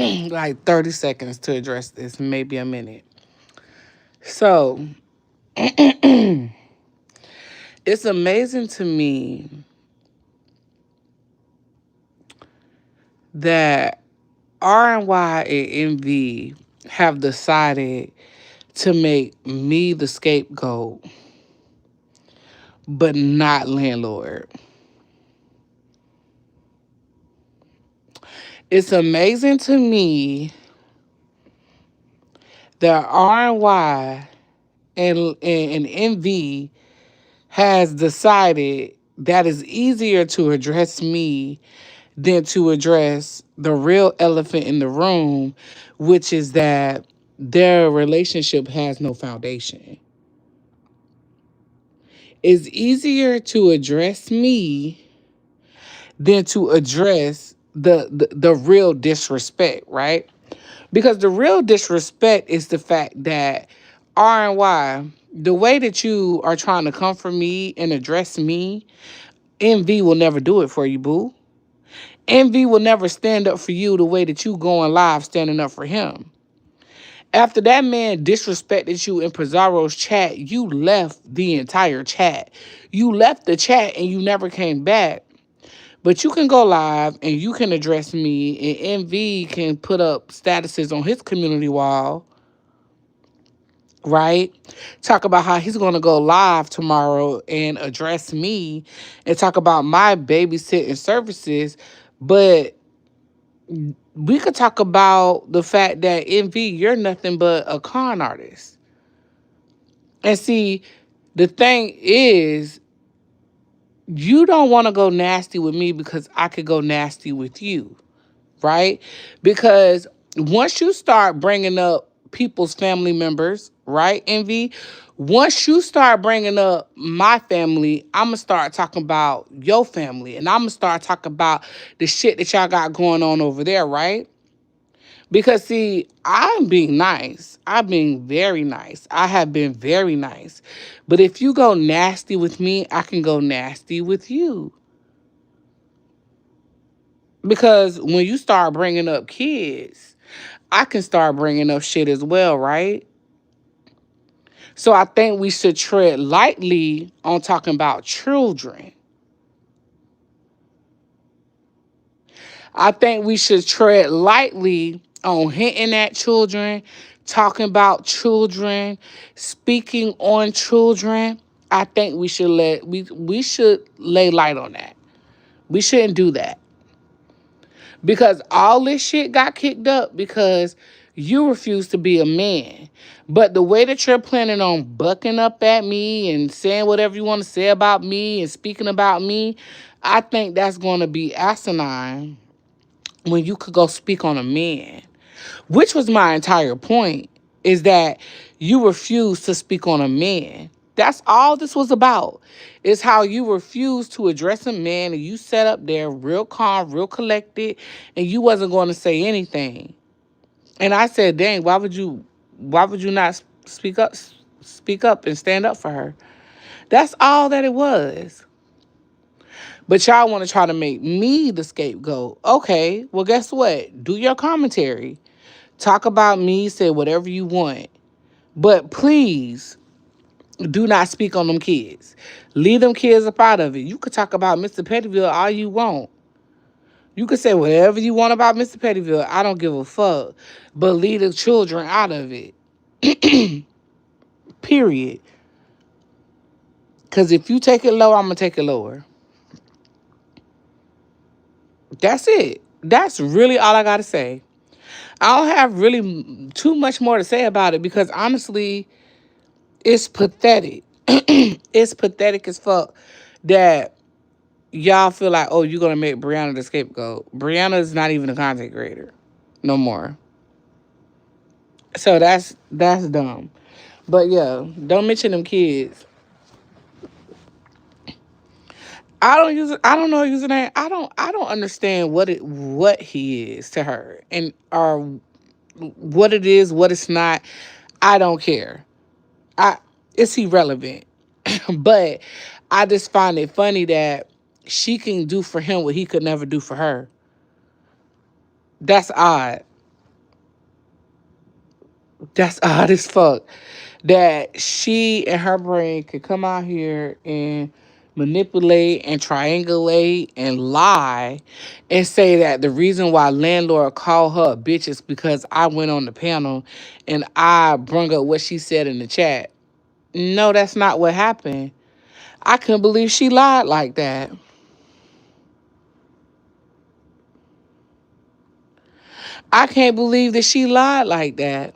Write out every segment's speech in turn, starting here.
like 30 seconds to address this, maybe a minute. So, it's amazing to me that R and Y and MV have decided to make me the scapegoat, but not landlord. It's amazing to me that R and MV has decided that it's easier to address me than to address the real elephant in the room, which is that their relationship has no foundation. It's easier to address me than to address the real disrespect, right? Because the real disrespect is the fact that R and Y, the way that you are trying to come for me and address me, MV will never do it for you, boo. MV will never stand up for you the way that you going live standing up for him. After that man disrespected you in Pizarro's chat, you left the entire chat. You left the chat and you never came back. But you can go live and you can address me, and MV can put up statuses on his community wall, right? Talk about how he's going to go live tomorrow and address me and talk about my babysitting services. But we could talk about the fact that MV, you're nothing but a con artist. And see, the thing is, you don't want to go nasty with me because I could go nasty with you, right? Because once you start bringing up people's family members, right, Envy? Once you start bringing up my family, I'm going to start talking about your family. And I'm going to start talking about the shit that y'all got going on over there, right? Because, see, I'm being nice. I'm being very nice. I have been very nice. But if you go nasty with me, I can go nasty with you. Because when you start bringing up kids, I can start bringing up shit as well, right? So I think we should tread lightly on talking about children. I think we should tread lightly on hinting at children, talking about children, speaking on children. I think we should lay light on that. We shouldn't do that. Because all this shit got kicked up because you refuse to be a man. But the way that you're planning on bucking up at me and saying whatever you want to say about me and speaking about me, I think that's going to be asinine when you could go speak on a man. Which was my entire point, is that you refuse to speak on a man. That's all this was about. Is how you refuse to address a man and you sat up there real calm, real collected, and you wasn't going to say anything. And I said, dang, why would you not speak up and stand up for her? That's all that it was. But y'all want to try to make me the scapegoat. Okay, well, guess what? Do your commentary. Talk about me, say whatever you want. But please do not speak on them kids. Leave them kids up out of it. You could talk about Mr. Pettyville all you want. You could say whatever you want about Mr. Pettyville. I don't give a fuck. But leave the children out of it. Period. Because if you take it low, I'm going to take it lower. That's it. That's really all I got to say. I don't have really too much more to say about it because honestly, it's pathetic. It's pathetic as fuck that y'all feel like, oh, you're gonna make Brianna the scapegoat. Brianna's not even a content creator no more. So that's dumb. But yeah, don't mention them kids. I don't know his username. I don't understand what he is to her and or what it is, what it's not. I don't care. I It's irrelevant. But I just find it funny that she can do for him what he could never do for her. That's odd. That's odd as fuck. That she and her brain could come out here and manipulate and triangulate and lie and say that the reason why landlord called her a bitch is because I went on the panel and I brung up what she said in the chat. No, that's not what happened. I couldn't believe she lied like that. I can't believe that she lied like that.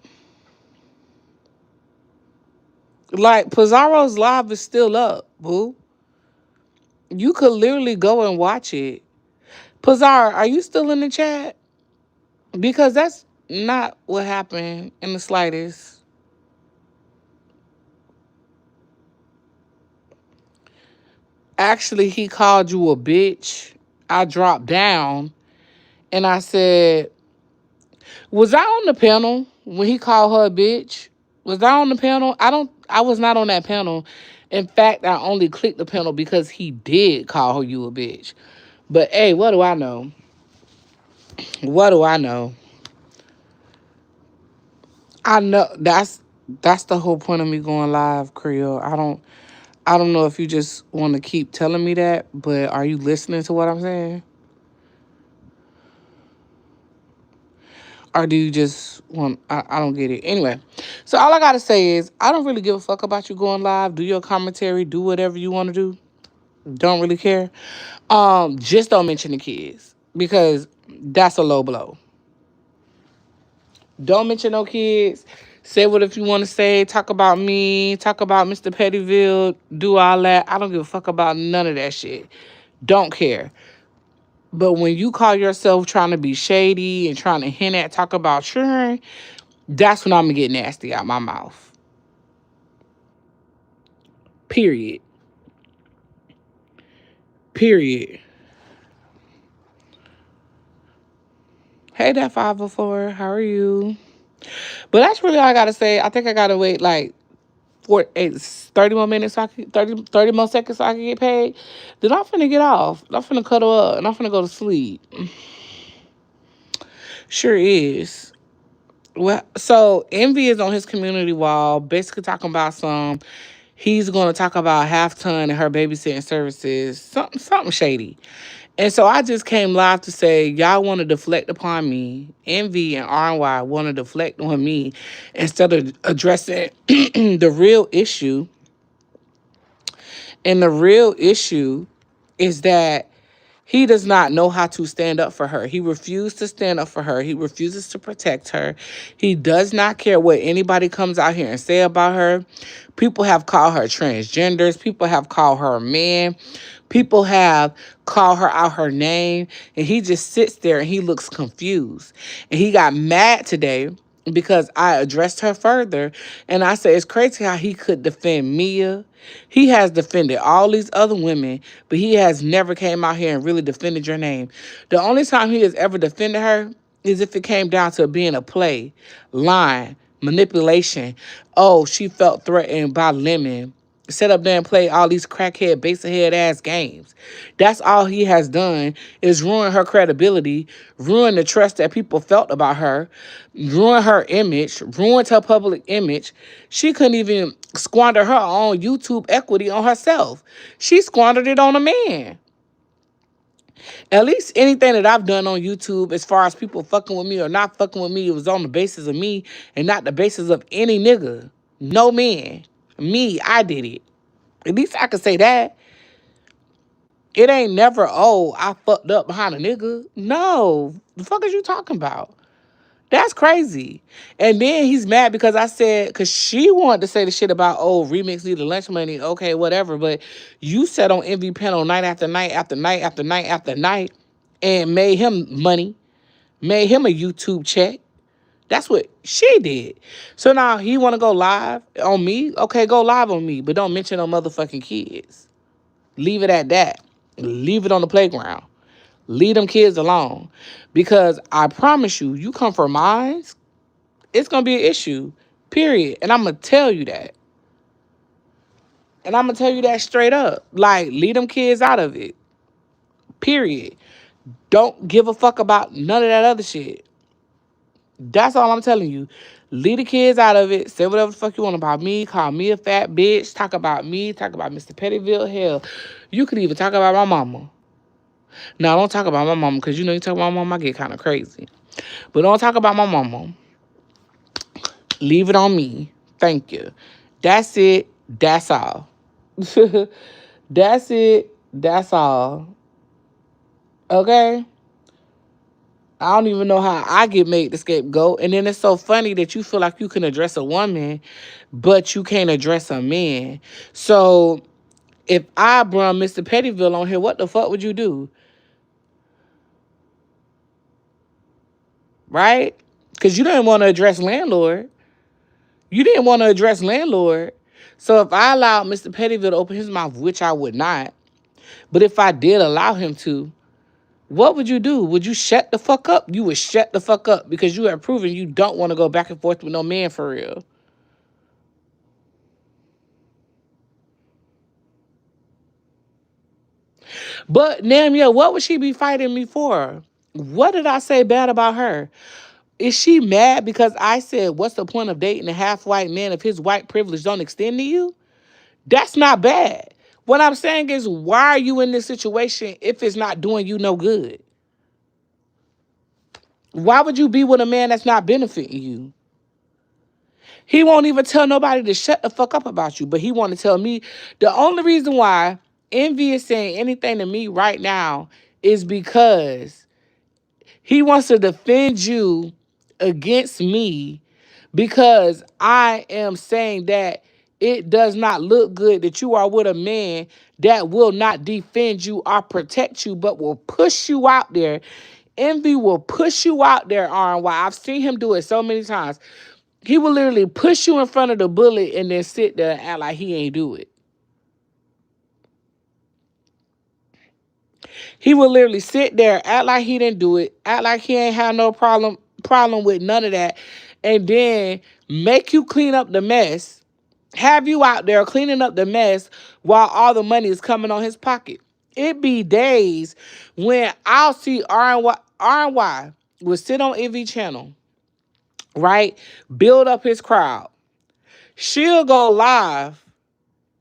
Like, Pizarro's live is still up, boo. You could literally go and watch it. Pizarro, are you still in the chat? Because that's not what happened in the slightest. Actually, he called you a bitch. I dropped down and I said, was I on the panel when he called her a bitch? Was I on the panel? I was not on that panel. In fact, I only clicked the panel because he did call you a bitch. But hey, what do I know? What do I know? I know that's the whole point of me going live, Creole. I don't know if you just want to keep telling me that, but are you listening to what I'm saying? Or do you just want I don't get it. Anyway, so all I gotta say is I don't really give a fuck about you going live. Do your commentary, do whatever you want to do. Don't really care. Just don't mention the kids. Because that's a low blow. Don't mention no kids. Say what if you want to say. Talk about me. Talk about Mr. Pettyville. Do all that. I don't give a fuck about none of that shit. Don't care. But when you call yourself trying to be shady and trying to hint at talk about children, that's when I'm gonna get nasty out my mouth. Period. Period. Hey, that 504. How are you? But that's really all I gotta say. I think I gotta wait like 30 more minutes so I can 30 more seconds so I can get paid. Then I'm finna get off. I'm finna cuddle up and I'm finna go to sleep. Sure is. Well, so Envy is on his community wall, basically talking about some. He's going to talk about Half Ton and her babysitting services, something shady. And so I just came live to say, y'all want to deflect upon me. Envy and RY want to deflect on me instead of addressing the real issue. And the real issue is that he does not know how to stand up for her. He refused to stand up for her. He refuses to protect her. He does not care what anybody comes out here and say about her. People have called her transgenders. People have called her a man. People have called her out her name. And he just sits there and he looks confused. And he got mad today because I addressed her further. And I said, it's crazy how he could defend Mia. He has defended all these other women, but he has never came out here and really defended your name. The only time he has ever defended her is if it came down to being a play, lying, manipulation. Oh, she felt threatened by Lemon. Set up there and play all these crackhead, basehead ass games. That's all he has done is ruin her credibility, ruin the trust that people felt about her, ruin her image, ruined her public image. She couldn't even squander her own YouTube equity on herself. She squandered it on a man. At least anything that I've done on YouTube, as far as people fucking with me or not fucking with me, it was on the basis of me and not the basis of any nigga. No man. Me, I did it. At least I could say that. It ain't never, oh, I fucked up behind a nigga. No. The fuck is you talking about? That's crazy. And then he's mad because I said, because she wanted to say the shit about, oh, remix needed lunch money. Okay, whatever. But you sat on Envy panel night after night after night after night after night and made him money, made him a YouTube check. That's what she did. So now he want to go live on me? Okay, go live on me. But don't mention no motherfucking kids. Leave it at that. Leave it on the playground. Leave them kids alone. Because I promise you, you come for mine, it's going to be an issue. Period. And I'm going to tell you that. And I'm going to tell you that straight up. Like, leave them kids out of it. Period. Don't give a fuck about none of that other shit. That's all I'm telling you. Leave the kids out of it. Say whatever the fuck you want about me. Call me a fat bitch. Talk about me. Talk about Mr. Pettyville. Hell, you could even talk about my mama. Now, don't talk about my mama because you know you talk about my mama, I get kind of crazy. But don't talk about my mama. Leave it on me. Thank you. That's it. That's all. That's it. That's all. Okay? I don't even know how I get made the scapegoat. And then it's so funny that you feel like you can address a woman, but you can't address a man. So if I brought Mr. Pettyville on here, what the fuck would you do? Right? Because you didn't want to address landlord. You didn't want to address landlord. So if I allowed Mr. Pettyville to open his mouth, which I would not, but if I did allow him to, what would you do? Would you shut the fuck up? You would shut the fuck up because you have proven you don't want to go back and forth with no man for real. But Namia, what would she be fighting me for? What did I say bad about her? Is she mad because I said, what's the point of dating a half white man if his white privilege don't extend to you? That's not bad. What I'm saying is, why are you in this situation if it's not doing you no good? Why would you be with a man that's not benefiting you? He won't even tell nobody to shut the fuck up about you, but he want to tell me. The only reason why Envy is saying anything to me right now is because he wants to defend you against me because I am saying that it does not look good that you are with a man that will not defend you or protect you, but will push you out there. Envy will push you out there, RY. I've seen him do it so many times. He will literally push you in front of the bullet and then sit there and act like he ain't do it. He will literally sit there, act like he didn't do it, act like he ain't had no problem with none of that, and then make you clean up the mess, have you out there cleaning up the mess while all the money is coming on his pocket. It be days when I'll see R&Y will sit on Envy channel, right? Build up his crowd. She'll go live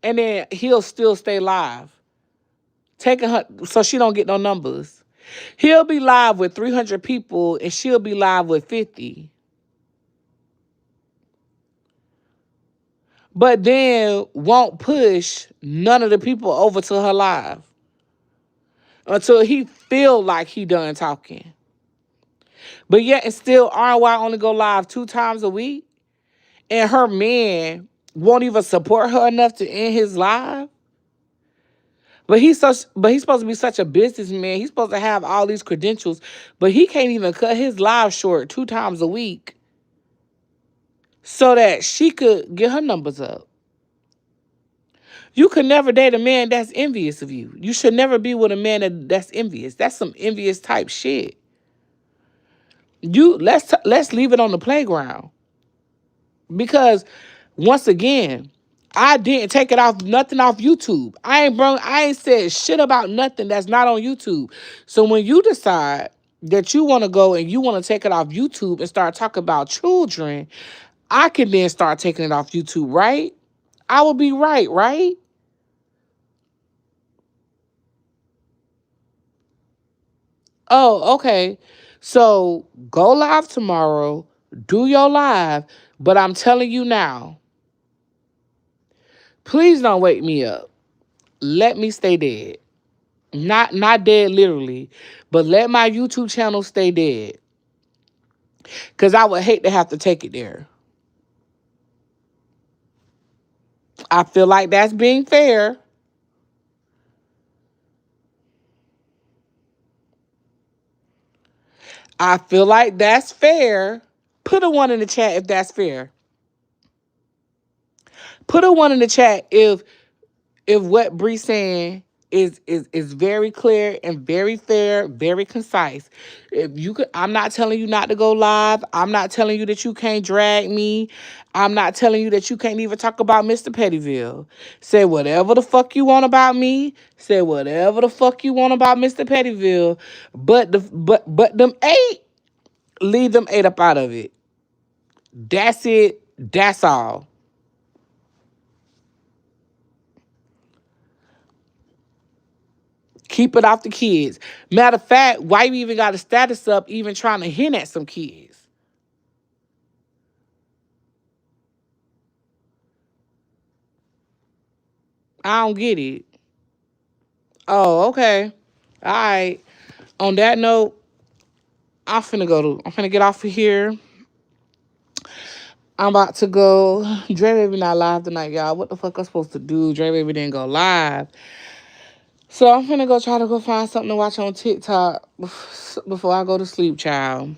and then he'll still stay live. Taking her so she don't get no numbers. He'll be live with 300 people and she'll be live with 50. But then won't push none of the people over to her live until he feel like he done talking. But yet and still RY only go live 2 times a week and her man won't even support her enough to end his live. But he's supposed to be such a businessman. He's supposed to have all these credentials, but he can't even cut his live short 2 times a week so that she could get her numbers up. You could never date a man that's envious of you. You should never be with a man that's envious. That's some envious type shit. Let's leave it on the playground. Because once again, I didn't take it off nothing off YouTube. I ain't said shit about nothing that's not on YouTube. So when you decide that you want to go and you want to take it off YouTube and start talking about children, I can then start taking it off YouTube, right? I will be right, right? Oh, okay. So go live tomorrow, do your live, but I'm telling you now, please don't wake me up. Let me stay dead. Not dead literally, but let my YouTube channel stay dead. Cause I would hate to have to take it there. I feel like that's being fair. I feel like that's fair. Put a one in the chat if that's fair. Put a one in the chat if what Bree's saying is very clear and very fair, very concise. If you could, I'm not telling you not to go live. I'm not telling you that you can't drag me. I'm not telling you that you can't even talk about Mr. Pettyville. Say whatever the fuck you want about me. Say whatever the fuck you want about Mr. Pettyville. But them eight, Leave them 8 up out of it. That's it. That's all. Keep it off the kids. Matter of fact, why you even got a status up even trying to hint at some kids? I don't get it. Oh, okay. All right. On that note, I'm finna get off of here. I'm about to go. Dre Baby not live tonight, y'all. What the fuck I'm supposed to do? Dre Baby didn't go live. So I'm finna go try to go find something to watch on TikTok before I go to sleep, child.